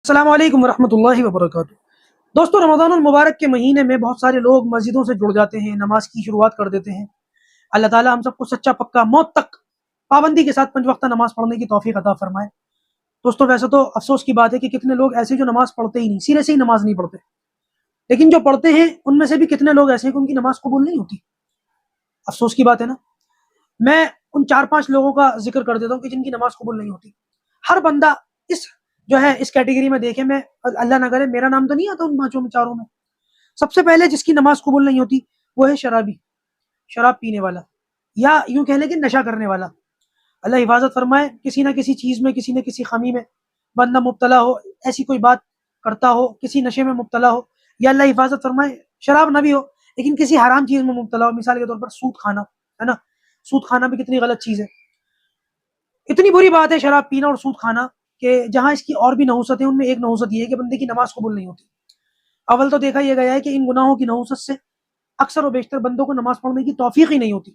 السلام علیکم ورحمۃ اللہ وبرکاتہ۔ دوستو، رمضان المبارک کے مہینے میں بہت سارے لوگ مسجدوں سے جڑ جاتے ہیں، نماز کی شروعات کر دیتے ہیں۔ اللہ تعالیٰ ہم سب کو سچا پکا موت تک پابندی کے ساتھ 5 وقتہ نماز پڑھنے کی توفیق عطا فرمائے۔ دوستو، ویسے تو افسوس کی بات ہے کہ کتنے لوگ ایسے جو نماز پڑھتے ہی نہیں، سیرے سے ہی نماز نہیں پڑھتے، لیکن جو پڑھتے ہیں ان میں سے بھی کتنے لوگ ایسے ہیں کہ ان کی نماز قبول نہیں ہوتی۔ افسوس کی بات ہے نا۔ میں ان 4-5 لوگوں کا ذکر کر دیتا ہوں کہ جن کی نماز قبول نہیں ہوتی۔ ہر بندہ اس کیٹیگری میں دیکھے، میں اللہ نہ کرے میرا نام تو نہیں آتا ان 5 میں 4 میں۔ سب سے پہلے جس کی نماز قبول نہیں ہوتی وہ ہے شرابی، شراب پینے والا، یا یوں کہہ لیں کہ نشہ کرنے والا۔ اللہ حفاظت فرمائے، کسی نہ کسی چیز میں، کسی نہ کسی خمی میں بندہ مبتلا ہو، ایسی کوئی بات کرتا ہو، کسی نشے میں مبتلا ہو، یا اللہ حفاظت فرمائے شراب نہ بھی ہو لیکن کسی حرام چیز میں مبتلا ہو۔ مثال کے طور پر سود کھانا ہے نا، سود کھانا بھی کتنی غلط چیز ہے، اتنی بری بات ہے شراب پینا اور سود کھانا کہ جہاں اس کی اور بھی نحوست ہے، ان میں ایک نحوست یہ ہے کہ بندے کی نماز قبول نہیں ہوتی۔ اول تو دیکھا یہ گیا ہے کہ ان گناہوں کی نحوست سے اکثر و بیشتر بندوں کو نماز پڑھنے کی توفیق ہی نہیں ہوتی،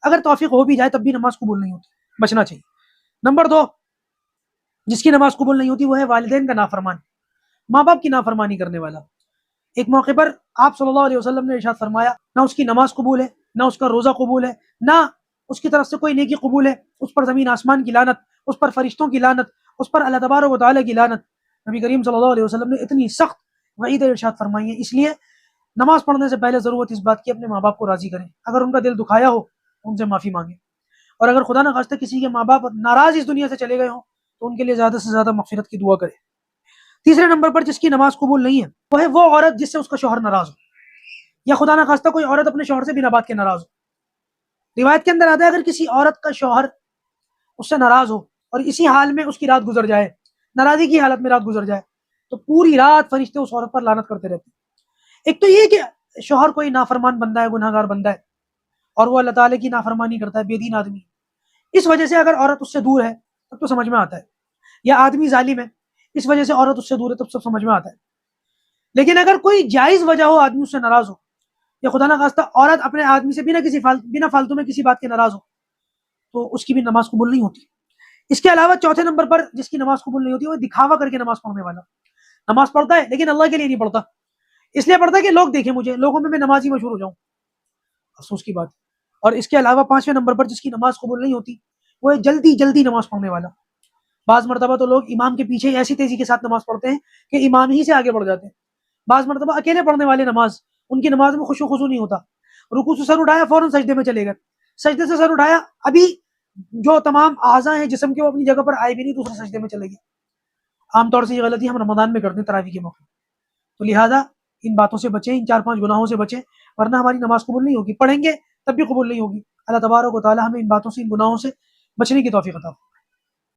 اگر توفیق ہو بھی جائے تب بھی نماز قبول نہیں ہوتی، بچنا چاہیے۔ نمبر 2، جس کی نماز قبول نہیں ہوتی وہ ہے والدین کا نافرمان، ماں باپ کی نافرمانی کرنے والا۔ ایک موقع پر آپ صلی اللہ علیہ وسلم نے ارشاد فرمایا، نہ اس کی نماز قبول ہے، نہ اس کا روزہ قبول ہے، نہ اس کی طرف سے کوئی نیکی قبول ہے، اس پر زمین آسمان کی لعنت، اس پر فرشتوں کی لعنت، اس پر اللہ تبارک و تعالیٰ کی لعنت۔ نبی کریم صلی اللہ علیہ وسلم نے اتنی سخت وعید ارشاد فرمائی ہے۔ اس لیے نماز پڑھنے سے پہلے ضرورت اس بات کی اپنے ماں باپ کو راضی کریں، اگر ان کا دل دکھایا ہو ان سے معافی مانگیں، اور اگر خدا نہ خواستہ کسی کے ماں باپ ناراض اس دنیا سے چلے گئے ہوں تو ان کے لیے زیادہ سے زیادہ مغفرت کی دعا کریں۔ تیسرے نمبر پر جس کی نماز قبول نہیں ہے وہ ہے وہ عورت جس سے اس کا شوہر ناراض ہو، یا خدا نہ خواستہ کوئی عورت اپنے شوہر سے بنا بات کے ناراض ہو۔ روایت کے اندر آتا ہے اگر کسی عورت کا شوہر اس سے ناراض ہو اور اسی حال میں اس کی رات گزر جائے، ناراضی کی حالت میں رات گزر جائے، تو پوری رات فرشتے اس عورت پر لعنت کرتے رہتے ہیں۔ ایک تو یہ کہ شوہر کوئی نافرمان بندہ ہے، گناہ گار بندہ ہے، اور وہ اللہ تعالیٰ کی نافرمانی کرتا ہے، بے دین آدمی ہے، اس وجہ سے اگر عورت اس سے دور ہے تب تو سمجھ میں آتا ہے، یا آدمی ظالم ہے اس وجہ سے عورت اس سے دور ہے تب سب سمجھ میں آتا ہے۔ لیکن اگر کوئی جائز وجہ ہو آدمی اس سے ناراض ہو، یا خدا نہ خواستہ عورت اپنے آدمی سے بنا فالتو میں کسی بات کے ناراض ہو، تو اس کی بھی نماز قبول نہیں ہوتی۔ اس کے علاوہ چوتھے نمبر پر جس کی نماز قبول نہیں ہوتی وہ دکھاوا کر کے نماز پڑھنے والا۔ نماز پڑھتا ہے لیکن اللہ کے لیے نہیں پڑھتا، اس لیے پڑھتا ہے کہ لوگ دیکھیں مجھے، لوگوں میں نمازی مشہور ہو جاؤں، افسوس کی بات ہے۔ اور اس کے علاوہ 5ویں نمبر پر جس کی نماز قبول نہیں ہوتی وہ ہے جلدی جلدی نماز پڑھنے والا۔ بعض مرتبہ تو لوگ امام کے پیچھے ایسی تیزی کے ساتھ نماز پڑھتے ہیں کہ امام ہی سے آگے بڑھ جاتے ہیں۔ بعض مرتبہ اکیلے پڑھنے والے نماز، ان کی نماز میں خشوع و خضوع نہیں ہوتا، رکوع سے سر اٹھایا فوراً سجدے میں چلے گئے، سجدے سے سر اٹھایا ابھی جو تمام اعضاء ہیں جسم کے وہ اپنی جگہ پر آئے بھی نہیں، دوسرے سجدے میں چلے گئے۔ عام طور سے یہ غلطی ہم رمضان میں کرتے ہیں تراویح کے موقع، تو لہٰذا ان باتوں سے بچیں، ان 4-5 گناہوں سے بچیں، ورنہ ہماری نماز قبول نہیں ہوگی، پڑھیں گے تب بھی قبول نہیں ہوگی۔ اللہ تبارک و تعالی ہمیں ان باتوں سے، ان گناہوں سے بچنے کی توفیق عطا فرمائے۔